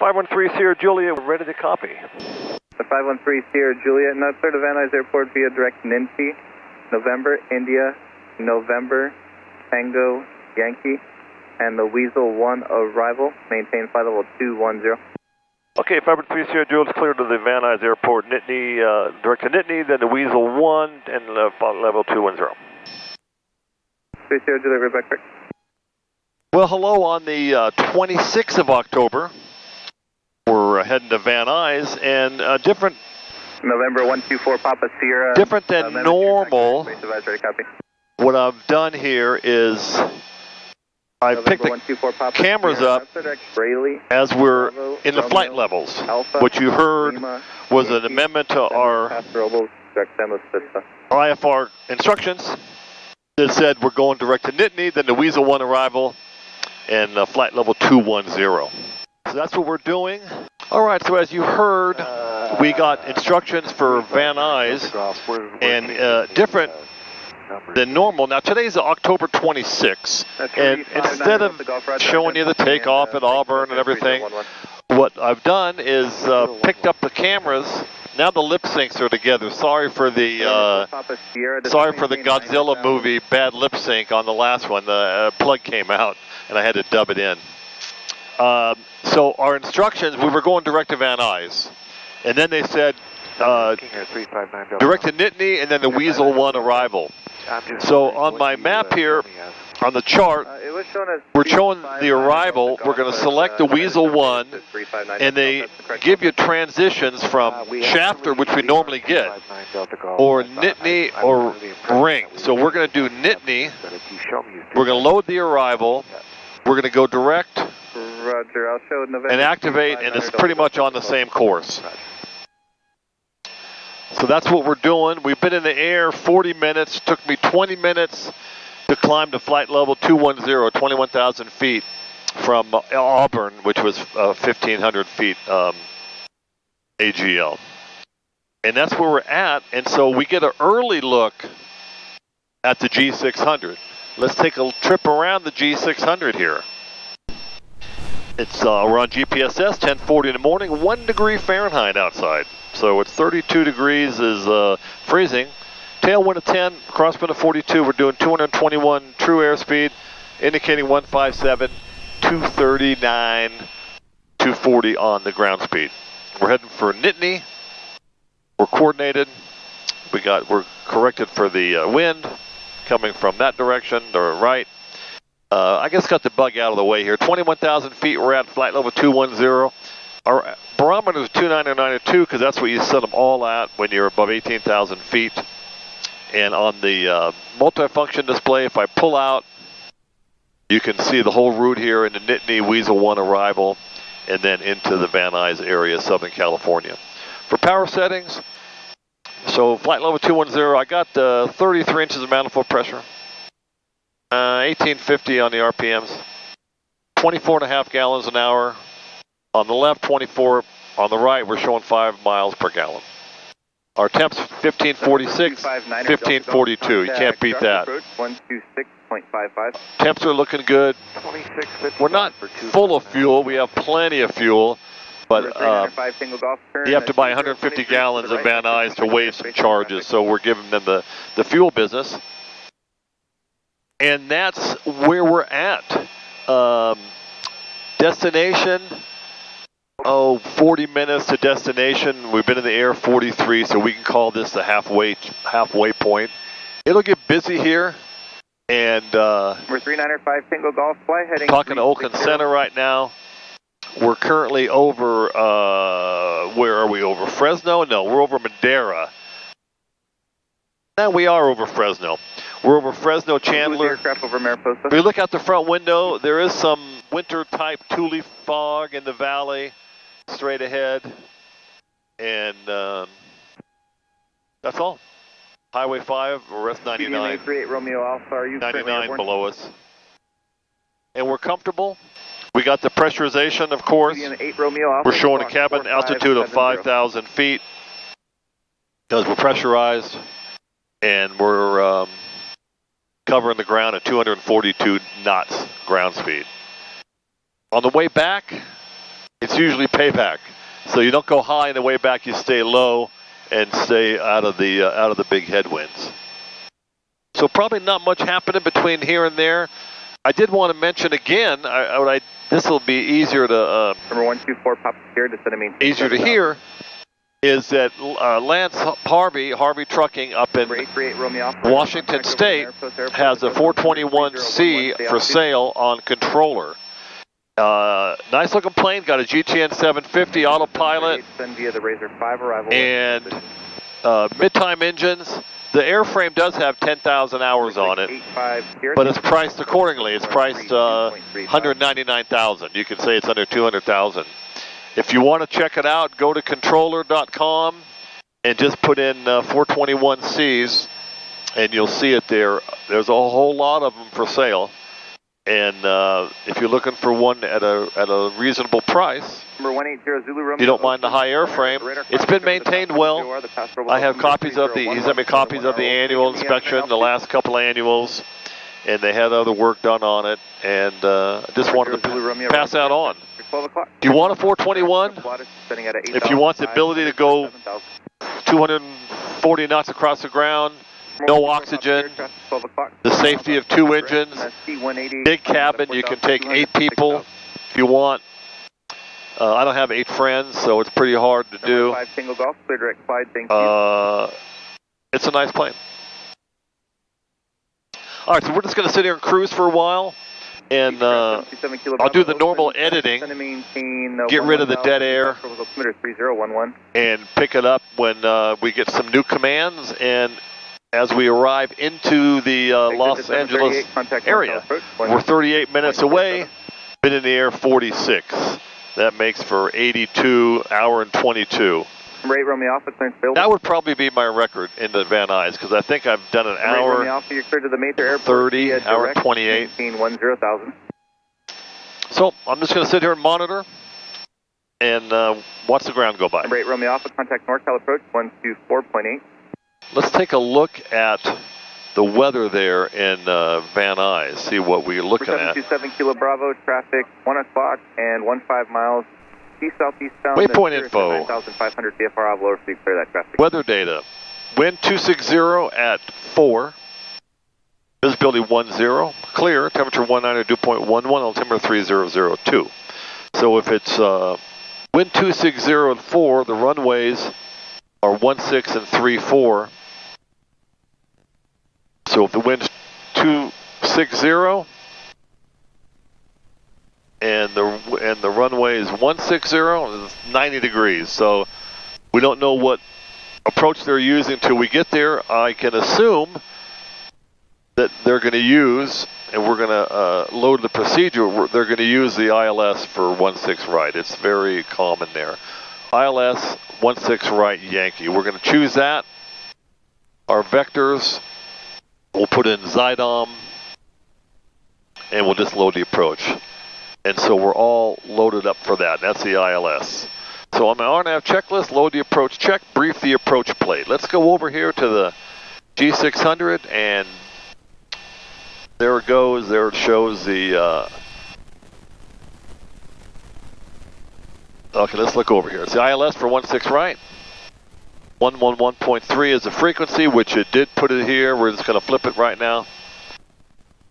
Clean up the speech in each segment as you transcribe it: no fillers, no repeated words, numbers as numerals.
513 Sierra Julia, ready to copy. The 513 Sierra Julia, now clear to Van Nuys Airport via direct Ninty, November, India, November, Tango, Yankee, and the Weasel 1 arrival. Maintain flight level 210. Okay, 513 Sierra Julia is clear to the Van Nuys Airport, Nittany, direct to Nittany, then the Weasel 1, and flight level 210. 3 Sierra Julia, right back quick. Well, hello on the 26th of October. We're heading to Van Nuys, and different. November 124 Papa Sierra. Different than normal. Copy. What I've done here is I've picked the cameras up as we're in the flight levels. What you heard was an amendment to our IFR instructions that said we're going direct to Nittany, then the Weasel 1 arrival, and flight level 210. So that's what we're doing. All right, so as you heard, we got instructions for Van Nuys, and different than normal. Now today's October 26th, and instead of showing you the takeoff at Auburn and everything, what I've done is picked up the cameras. Now the lip syncs are together. Sorry for the Godzilla movie bad lip sync on the last one. The plug came out and I had to dub it in. So our instructions, we were going direct to Van Nuys, and then they said direct to Nittany and then the Weasel 1 arrival. So on my map here, on the chart, we're showing the arrival. We're going to select the Weasel 1, and they give you transitions from Shafter, which we normally get, or Nittany or Ring. So we're going to do Nittany. We're going to load the arrival. We're going to go direct and activate, and it's pretty much on the same course. So that's what we're doing. We've been in the air 40 minutes. Took me 20 minutes to climb to flight level 210, 21,000 feet from Auburn, which was 1,500 feet AGL. And that's where we're at. And so we get an early look at the G600. Let's take a trip around the G600 here. It's we're on GPSS, 10:40 in the morning, 1 degree Fahrenheit outside. So it's 32 degrees is freezing. Tailwind of 10, crosswind of 42. We're doing 221 true airspeed, indicating 157, 239, 240 on the ground speed. We're heading for Nittany. We're coordinated. We're corrected for the wind coming from that direction or right. I guess got the bug out of the way here. 21,000 feet, we're at flight level 210. Our barometer is 299.2 because that's what you set them all at when you're above 18,000 feet. And on the multifunction display, if I pull out, you can see the whole route here in the Nittany Weasel 1 arrival and then into the Van Nuys area, Southern California. For power settings, so flight level 210, I got 33 inches of manifold pressure. 1850 on the RPMs, 24.5 gallons an hour. On the left, 24. On the right, we're showing 5 miles per gallon. Our temps 1546, 1542. You can't beat that. 126.55. Temps are looking good. We're not full of fuel. We have plenty of fuel, but you have to buy 150 gallons of Van Nuys to waive some charges. So we're giving them the fuel business. And that's where we're at. Destination, 40 minutes to destination. We've been in the air 43, so we can call this the halfway point. It'll get busy here. And we're 3905 Tango Golf Fly heading. Talking to Oakland Center right now. We're currently over, where are we, over Fresno? No, we're over Madera. And we are over Fresno. We're over Fresno, Chandler. If we look out the front window, there is some winter-type two-leaf fog in the valley, straight ahead. And that's all. Highway 5, we're S99. 38 Romeo Alpha, are you 99 below us. And we're comfortable. We got the pressurization, of course. 8 Romeo Alpha, we're showing a cabin altitude of 5,000 feet because we're pressurized. And we're covering the ground at 242 knots ground speed. On the way back, it's usually payback. So you don't go high on the way back, you stay low and stay out of the big headwinds. So probably not much happening between here and there. I did want to mention again, this will be easier to Number 124 Papa Sierra, descending maintain. Easier to hear, is that Lance Harvey Trucking up in Washington State has a 421C for sale on controller. Nice looking plane, got a GTN 750 autopilot and mid-time engines. The airframe does have 10,000 hours on it, but it's priced accordingly. It's priced $199,000. You can say it's under $200,000. If you want to check it out, go to controller.com and just put in 421Cs, and you'll see it there. There's a whole lot of them for sale, and if you're looking for one at a reasonable price, you don't mind the high airframe. It's been maintained well. I have copies of he sent me copies of the annual inspection, the last couple annuals, and they had other work done on it, and I just wanted to pass that on. Do you want a 421? If you want the ability to go 240 knots across the ground, no oxygen, the safety of 2 engines, big cabin, you can take 8 people if you want. I don't have 8 friends, so it's pretty hard to do. It's a nice plane. All right, so we're just going to sit here and cruise for a while, and I'll do the normal editing, get rid of the dead air, and pick it up when we get some new commands, and as we arrive into the Los Angeles area. We're 38 minutes away, been in the air 46. That makes for 82, hour and 22. That would probably be my record in the Van Nuys, because I think I've done an hour 30, hour 28. So I'm just going to sit here and monitor and watch the ground go by. Romeo Alpha, contact NorCal approach 124.8. Let's take a look at the weather there in Van Nuys, see what we're looking at. 727 Kilo Bravo, traffic 1 o'clock and 15 miles. Southeast bound. Waypoint info. 9,500 VFR lower, so you clear that traffic. Weather data. Wind 260 at 4. Visibility 10. Clear. Temperature 192.11. Altimeter 3002. So if it's wind 260 at 4, the runways are 16 and 34. So if the wind's 260 and the runway is 160, it's 90 degrees. So we don't know what approach they're using until we get there. I can assume that they're going to use, and we're going to load the procedure, they're going to use the ILS for 16 right. It's very common there. ILS 16 right Yankee. We're going to choose that. Our vectors, we'll put in Zydom, and we'll just load the approach. And so we're all loaded up for that. That's the ILS. So on my RNAV checklist, load the approach check, brief the approach plate. Let's go over here to the G600, and there it goes. There it shows the... okay, let's look over here. It's the ILS for 16 right. 111.3 is the frequency, which it did put it here. We're just going to flip it right now.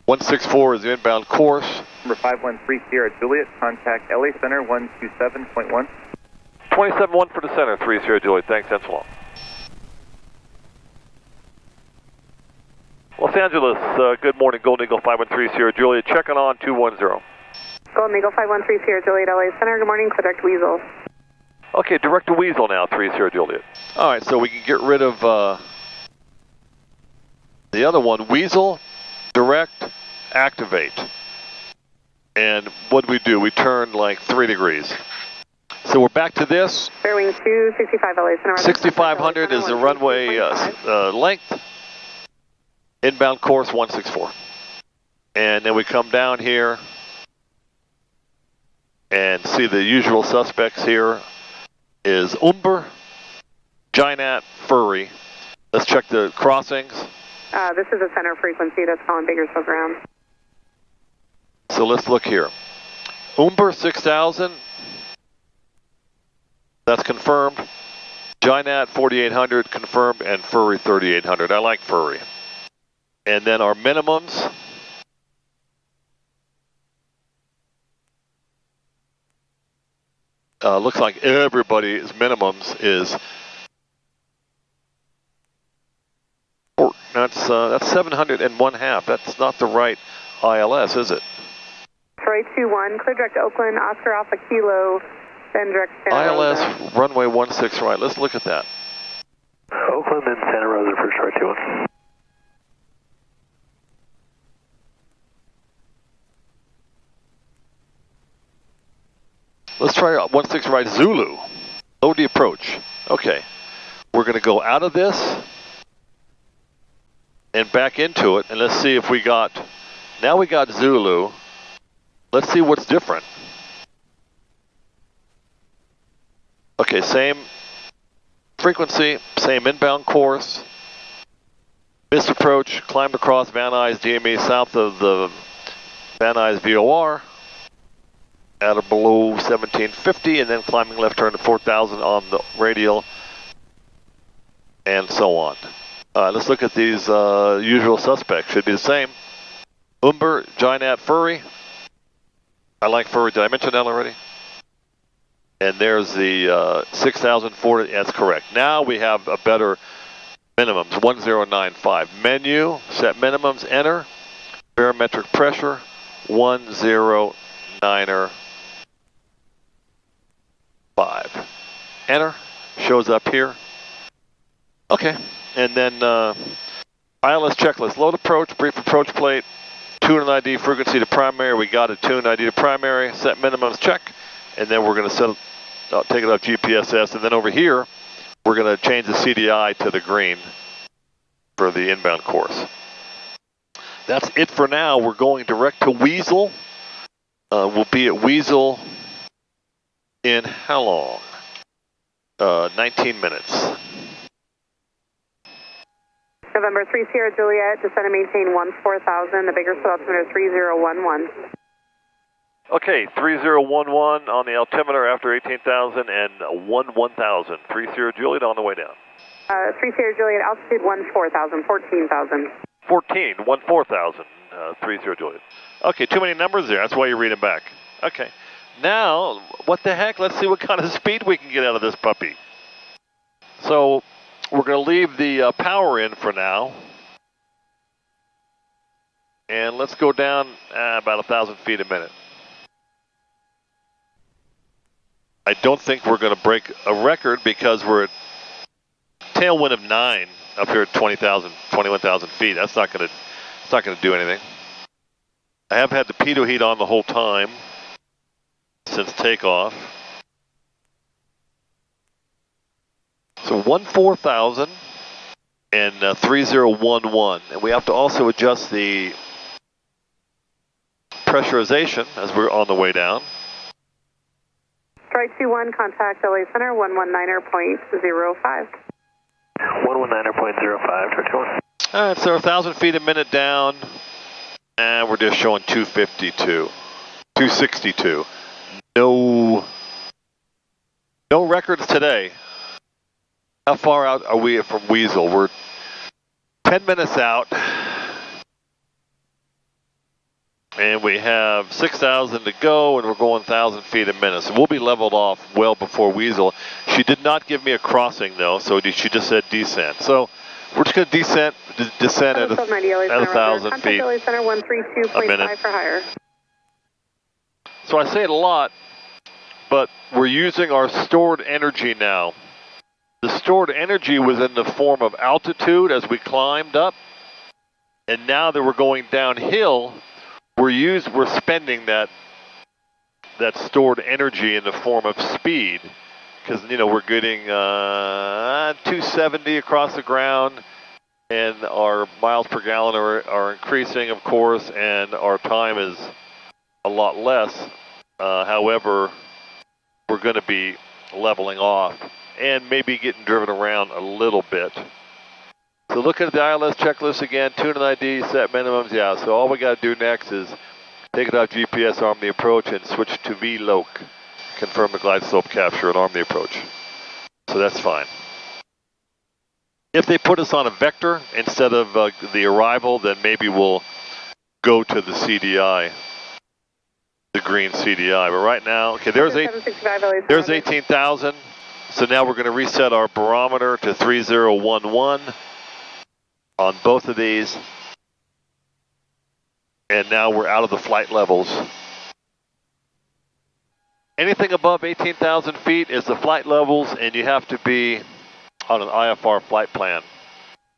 164 is the inbound course. Number 513 Sierra Juliet, contact LA Center 127.1. 27-1 for the center, 3 Sierra Juliet. Thanks, that's long. Los Angeles, good morning, Golden Eagle 513 Sierra Juliet, checking on 210. Golden Eagle 513 Sierra Juliet, LA Center, good morning, direct Weasel. Okay, direct to Weasel now, 3 Sierra Juliet. All right, so we can get rid of the other one, Weasel, direct, activate. And what do? We turn like 3 degrees. So we're back to this. Fairwing 265 LA Center. 6,500 is the runway length. Inbound course 164. And then we come down here and see the usual suspects here is Umber, Ginat, Furry. Let's check the crossings. This is a center frequency that's calling Bakersfield ground. So let's look here. Umber 6,000, That's confirmed. Gynat 4800 confirmed, and Furry 3800. I like Furry. And then our minimums. Looks like everybody's minimums is that's 701.5. That's not the right ILS, is it? Troy 21, clear direct Oakland, Oscar Alpha Kilo, then direct Santa Rosa. ILS runway 16 right. Let's look at that. Oakland and Santa Rosa for Troy 21. Let's try 16 right Zulu. Load the approach. Okay. We're going to go out of this and back into it, and let's see if we got, now we got Zulu. Let's see what's different. Okay, same frequency, same inbound course. Missed approach, climbed across Van Nuys DME south of the Van Nuys VOR. At or below 1750, and then climbing left turn to 4000 on the radial, and so on. Let's look at these usual suspects. Should be the same. Umber, Gynat, Furry. I like Furry. Did I mention that already? And there's the 6040. That's correct. Now we have a better minimums. 1095. Menu, set minimums, enter. Barometric pressure, 109er. 5. Enter. Shows up here. Okay. And then ILS checklist. Load approach, brief approach plate, tune and ID frequency to primary. We got a tune ID to primary. Set minimums, check. And then we're going to take it off GPSS. And then over here, we're going to change the CDI to the green for the inbound course. That's it for now. We're going direct to Weasel. We'll be at Weasel in how long? 19 minutes. November 3 Sierra Juliet, descend and maintain 14,000, the Bakersfield altimeter 3011. Okay, 3011 on the altimeter after 18,000 and 1000. 3 Sierra Juliet on the way down. 3 Sierra Juliet, altitude 14,000, 14,000. 14,000, 3 Sierra Juliet. Okay, too many numbers there, that's why you read them back. Okay. Now, what the heck? Let's see what kind of speed we can get out of this puppy. So, we're going to leave the power in for now. And let's go down about 1,000 feet a minute. I don't think we're going to break a record because we're at tailwind of 9 up here at 21,000 feet. That's not going to do anything. I have had the pitot heat on the whole time since takeoff. So 14,000 and 3011. And we have to also adjust the pressurization as we're on the way down. Strike 21, contact LA Center, 119.05. 119.05. All right, so 1,000 feet a minute down. And we're just showing 252. 262. No records today. How far out are we from Weasel? We're 10 minutes out. And we have 6,000 to go, and we're going 1,000 feet a minute. So we'll be leveled off well before Weasel. She did not give me a crossing, though, so she just said descent. So we're just going to descend at 1,000 feet LA Center 132.5 for higher. So I say it a lot, but we're using our stored energy now. The stored energy was in the form of altitude as we climbed up, and now that we're going downhill, we're spending that stored energy in the form of speed, because we're getting 270 across the ground, and our miles per gallon are increasing, of course, and our time is a lot less. However, we're going to be leveling off and maybe getting driven around a little bit. So look at the ILS checklist again, tune and ID, set minimums, yeah. So all we got to do next is take it off GPS, arm the approach, and switch to VLOC. confirm the glide slope capture and arm the approach. So that's fine. If they put us on a vector instead of the arrival, then maybe we'll go to the CDI, the green CDI. But right now, okay, there's 18,000. So now we're going to reset our barometer to 3011 on both of these. And now we're out of the flight levels. Anything above 18,000 feet is the flight levels, and you have to be on an IFR flight plan.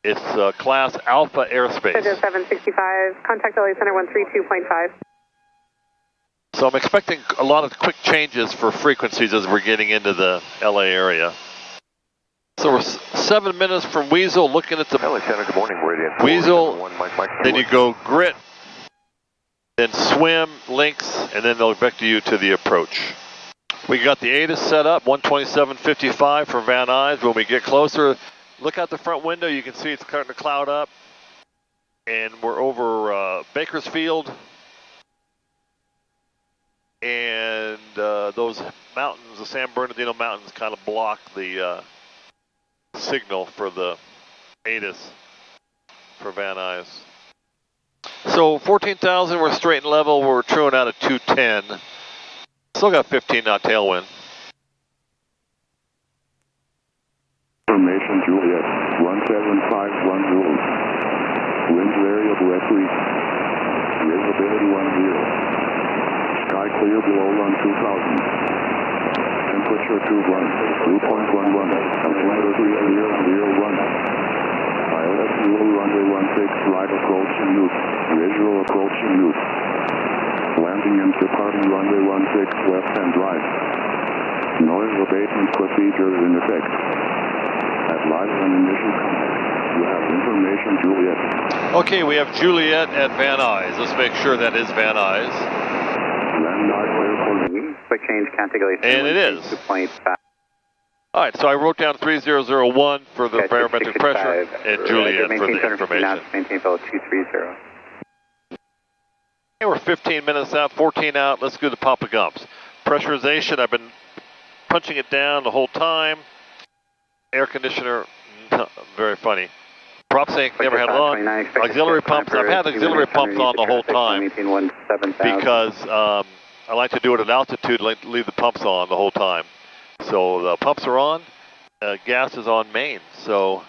It's class Alpha airspace. 765, contact LA Center 132.5. So I'm expecting a lot of quick changes for frequencies as we're getting into the LA area. So we're 7 minutes from Weasel, looking at the LA Center, good morning, Meridian. Weasel, then you go grit, then swim, links, and then they'll vector you to the approach. We got the ATIS set up, 127.55 for Van Nuys. When we get closer, look out the front window, you can see it's starting to cloud up. And we're over Bakersfield. And those mountains, the San Bernardino Mountains, kind of block the signal for the ATIS for Van Nuys. So 14,000, we're straight and level, we're truing out at 210. Still got 15 knot tailwind. Information Juliet, 17510. Wind variable at 3. Visibility 10. Sky clear below run 2000. Temperature 21, 2.11. Altimeter 3001. Pilot fuel runway 16, right approaching Nuys. Visual approaching Nuys. Landing and departing runway 16, left and right. Noise abatement procedures in effect. At live and initial contact, you have information Juliet. Okay, we have Juliet at Van Nuys. Let's make sure that is Van Nuys. Van Nuys clear for quick change, contact LA Center. And it is. 2.5. All right, so I wrote down 3001 for the barometric pressure and Juliet for the information. Maintain fellow 230. Okay, we're 15 minutes out, 14 out. Let's do the Papa Gumps. Pressurization, I've been punching it down the whole time. Air conditioner, very funny. Prop sync, never had it on. Auxiliary pumps, I've had auxiliary pumps on the whole time because I like to do it at altitude, leave the pumps on the whole time. So the pumps are on, gas is on main, so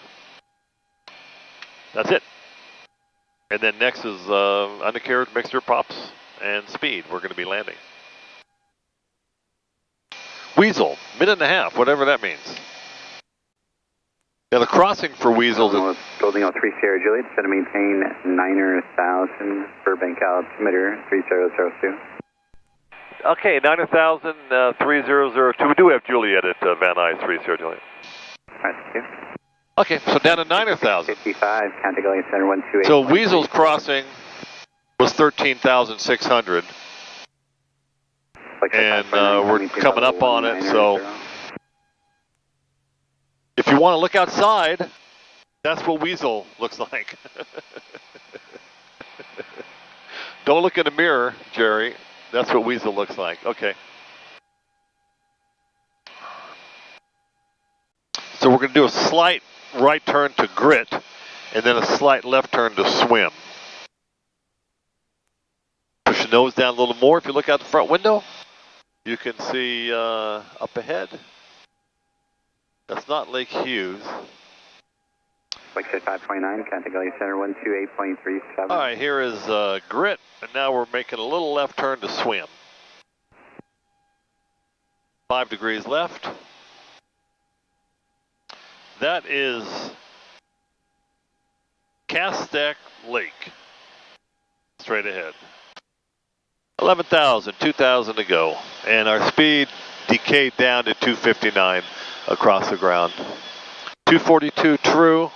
that's it. And then next is undercarriage, mixture, props, and speed. We're going to be landing. Weasel, minute and a half, whatever that means. Now the crossing for Weasel is... Building on 3 Sierra Juliet, set to maintain 9,000, Burbank altimeter 3002. Okay, 9,000, 3002. We do have Juliet at Van Nuys, 3 Sierra Juliet. Alright, thank you. Okay, so down to 9,000. 55, contact LA Center 128. So Weasel's crossing was 13,600. And we're coming up on it, so if you want to look outside, that's what Weasel looks like. Don't look in the mirror, Jerry. That's what Weasel looks like. Okay. So we're going to do a slight right turn to grit, and then a slight left turn to swim. Push the nose down a little more. If you look out the front window, you can see up ahead. That's not Lake Hughes. Lake 529, contact LA Center 128.37. All right, here is grit, and now we're making a little left turn to swim. 5 degrees left. That is Castack Lake, straight ahead. 11,000, 2,000 to go. And our speed decayed down to 259 across the ground. 242 true.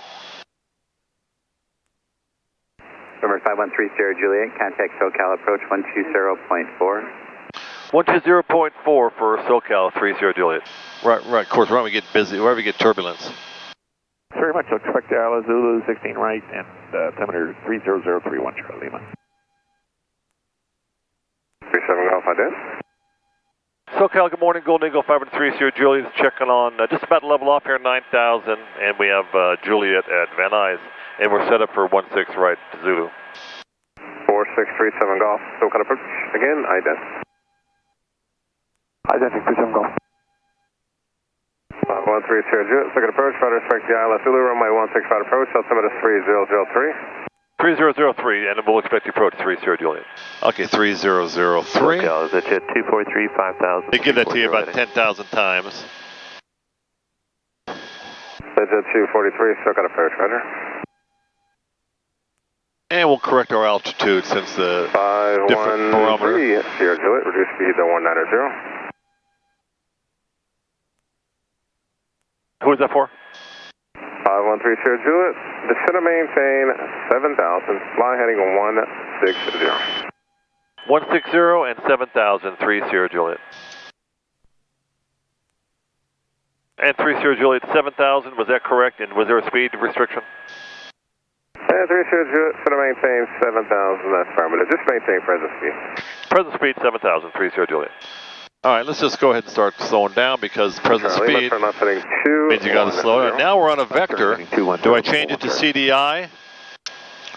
Number 513 Sierra Juliet, contact SoCal approach 120.4. 120.4 for SoCal 3 Sierra Juliet. Right, of course, wherever we get busy, wherever we get turbulence. Very much so. Expect Dallas Zulu 16 right and altimeter 30031 Charlie Lima. 37 Alpha Dead. SoCal, good morning. Golden Eagle 513 Sierra Juliet is checking on just about to level off here 9,000, and we have Juliet at Van Nuys, and we're set up for 16 right to Zulu. 4637 Golf, SoCal approach. Again, ident. Identic 37 Golf. 513 Sierra Juliet, SoCal approach. Flight respect the ILS Zulu, runway 16 right approach. Altimeter 3003. 3003, and we'll expect the approach 30 Juliet. Okay, 3003. SoCal, is it jet 243, 5,000? They give that to you about 10,000 times. Jet 243, SoCal approach, roger. And we'll correct our altitude since the different barometer. 513 Sierra Juliet, reduce speed to 190. Who is that for? 513 Sierra Juliet, descend and maintain 7,000, fly heading 160. 160 and 7,000, 30 Juliet. And 30 Juliet, 7,000, was that correct? And was there a speed restriction? And 3 Sierra Juliet, descend and maintain 7,000, that's affirmative. Just maintain present speed. Present speed, 7,000, 30 Juliet. All right, let's just go ahead and start slowing down because present speed means you got to slow down. Now we're on a vector. Do I change it to CDI?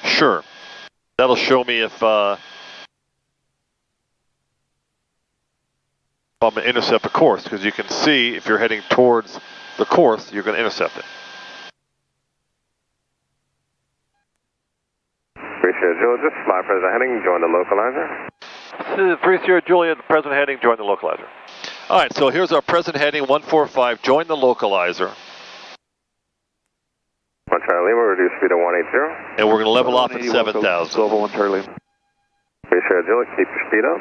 Sure. That'll show me if I'm going to intercept a course, because you can see if you're heading towards the course, you're going to intercept it. Sierra Juliet, just fly present heading, join the localizer. 30 Juliet, present heading, join the localizer. All right, so here's our present heading, 145, join the localizer. 1 Charlie Lima, reduce speed to 180. And we're going to level off at 7,000. Global 1 Charlie Lima. 3 Sierra Juliet, keep your speed up.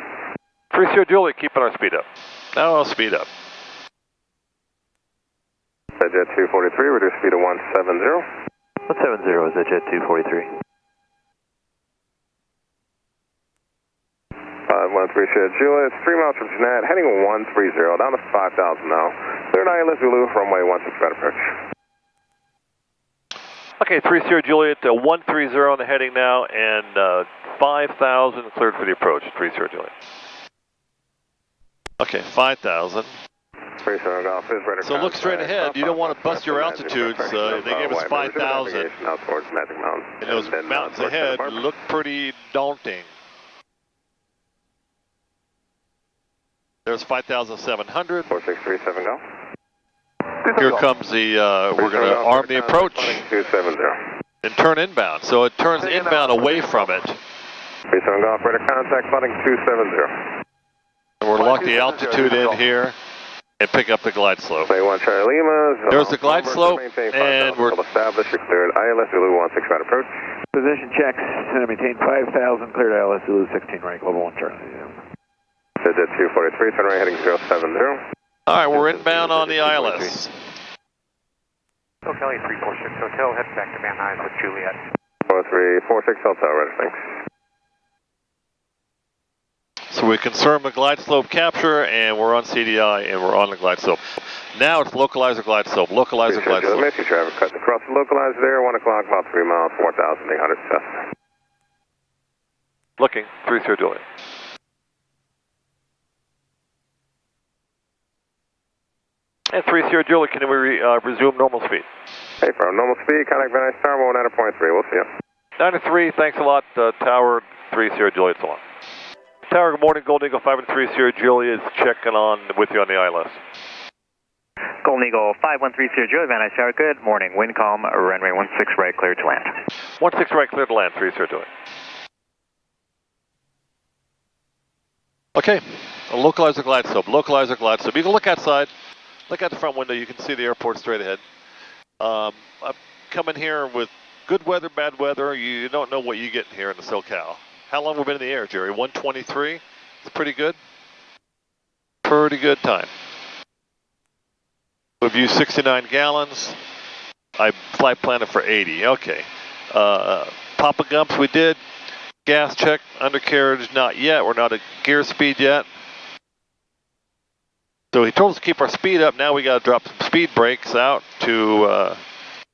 30 Juliet, keeping our speed up. Now I'll speed up. Jet 243, reduce speed to 170. 170 is that jet 243. 513 Sierra Juliet, it's 3 miles from Jeanette, heading 130, down to 5,000 now. Clear ILS Zulu, runway 16 right approach. Okay, 30 Juliet, 130 on the heading now, and 5,000 cleared for the approach, 30 Juliet. Okay, 5,000. 30 Golf is right. So look straight ahead. You don't want to bust your altitudes. They gave us 5,000. Now towards Magic Mountain. And those mountains ahead look pretty daunting. There's 5,700. 4637 Golf. Here comes the, we're going to arm the approach 270. and turn inbound. So it turns inbound away from it. 37 Golf, radar contact, flooding 270. And we're going to lock the altitude in here and pick up the glide slope. 1 Charlie Lima. There's the glide slope, and we're established. You're cleared. ILS Zulu 16 right approach. Position checks, and maintain 5,000, cleared ILS Zulu 16 right, global 1 Charlie Lima. Jet 243, turn right heading 070. All right, we're inbound on the ILS. SoCal 8346 Hotel, head back to Van Nuys with Juliet. 4346 Hotel, ready, thanks. So we confirm the glide slope capture, and we're on CDI, and we're on the glide slope. Now it's localizer glide slope, localizer glide slope. Matthew traffic cut across the localizer there, 1 o'clock, about 3 miles, 4,800 Cessna. Looking, 30 Juliet. And 30 Juliet, can we resume normal speed? Hey, from normal speed, contact Van Nuys Tower 9.3, we'll see you. 93, thanks a lot, Tower 30 Juliet, so long. Tower, good morning, Golden Eagle 513 Sierra Juliet is checking on with you on the ILS. Golden Eagle 513 Sierra Juliet, Van Nuys Tower, good morning. Wind calm, runway 16 right, clear to land. 16 right, clear to land, 30 Juliet. Okay, a localizer glide slope, localizer glide slope. You can look outside, look out the front window, you can see the airport straight ahead. I'm coming here with good weather, bad weather. You don't know what you get here in the SoCal. How long have we been in the air, Jerry? 123? It's pretty good. Pretty good time. We've used 69 gallons. I flight planned it for 80. Okay. Papa Gumps we did. Gas check, undercarriage not yet. We're not at gear speed yet. So he told us to keep our speed up. Now we got to drop some speed brakes out to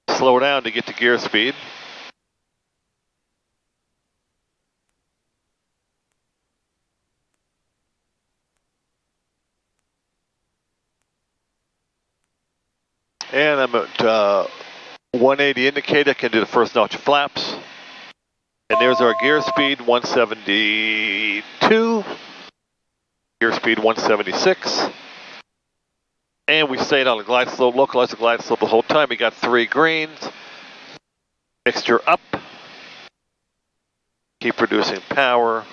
slow down to get to gear speed. And I'm at 180 indicator, can do the first notch of flaps. And there's our gear speed, 172. Gear speed, 176. And we stayed on the glide slope, localized the glide slope the whole time. We got 3 greens. Mixture up. Keep producing power.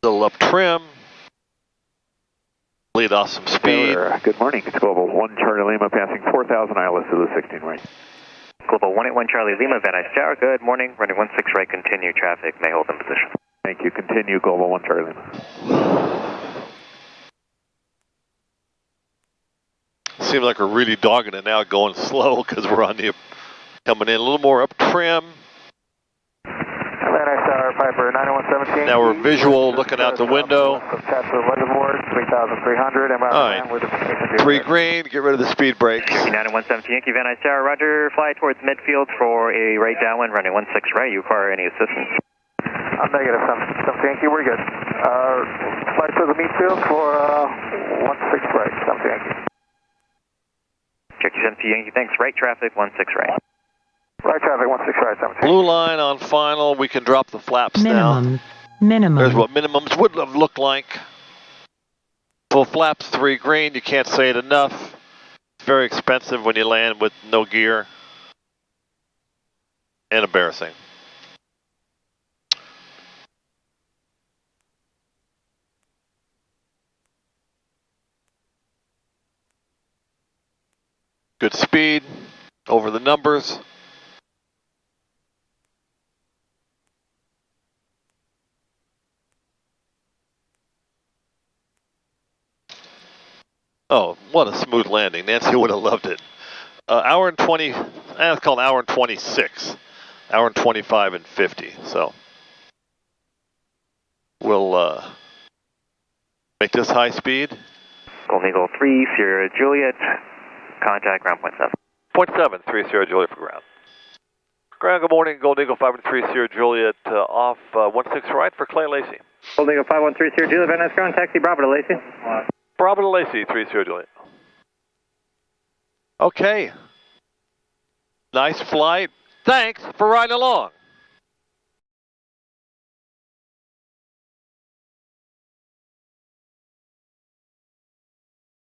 Little up trim. Lead off some speed. Good morning. It's Global 1 Charlie Lima passing 4,000 ILS to the 16 right. Global 181 Charlie Lima, Van Nuys Tower, good morning. Running 16 right, continue traffic, may hold in position. Thank you. Continue Global 1 Charlie Lima. Seems like we're really dogging it now, going slow because we're on the coming in a little more up trim. Van Nuys Tower, Piper 90117. Now we're visual, looking out the window. Chatsworth Reservoir, 3,300. All right, 3 green, get rid of the speed brakes. 90117 Yankee, Van Nuys Tower, roger. Fly towards midfield for a right downwind, running 16 right. You require any assistance? I'm negative, some Yankee, we're good. Fly towards the midfield for 16 right, some Yankee. Check 17 Yankee, thanks. Right traffic, 16 right. Right traffic, 16 right, 17. Blue line on final, we can drop the flaps minimum. now. Minimum. There's what minimums would have looked like. Full flaps, 3 green, you can't say it enough. It's very expensive when you land with no gear. And embarrassing. Good speed, over the numbers. Oh, what a smooth landing. Nancy would have loved it. Hour and 20, it's called hour and 26. Hour and 25 and 50, so. We'll make this high speed. Golden Eagle 3, Sierra Juliet, contact ground point 7. 0.7, 3 Sierra Juliet for ground. Ground, good morning, Golden Eagle 513 Sierra Juliet, off 16 right for Clay Lacey. Golden Eagle 513 Sierra Juliet, Van Nuys ground, taxi Bravo to Lacey. Bravo to Lacey, 3 Sierra Juliet. Okay. Nice flight. Thanks for riding along.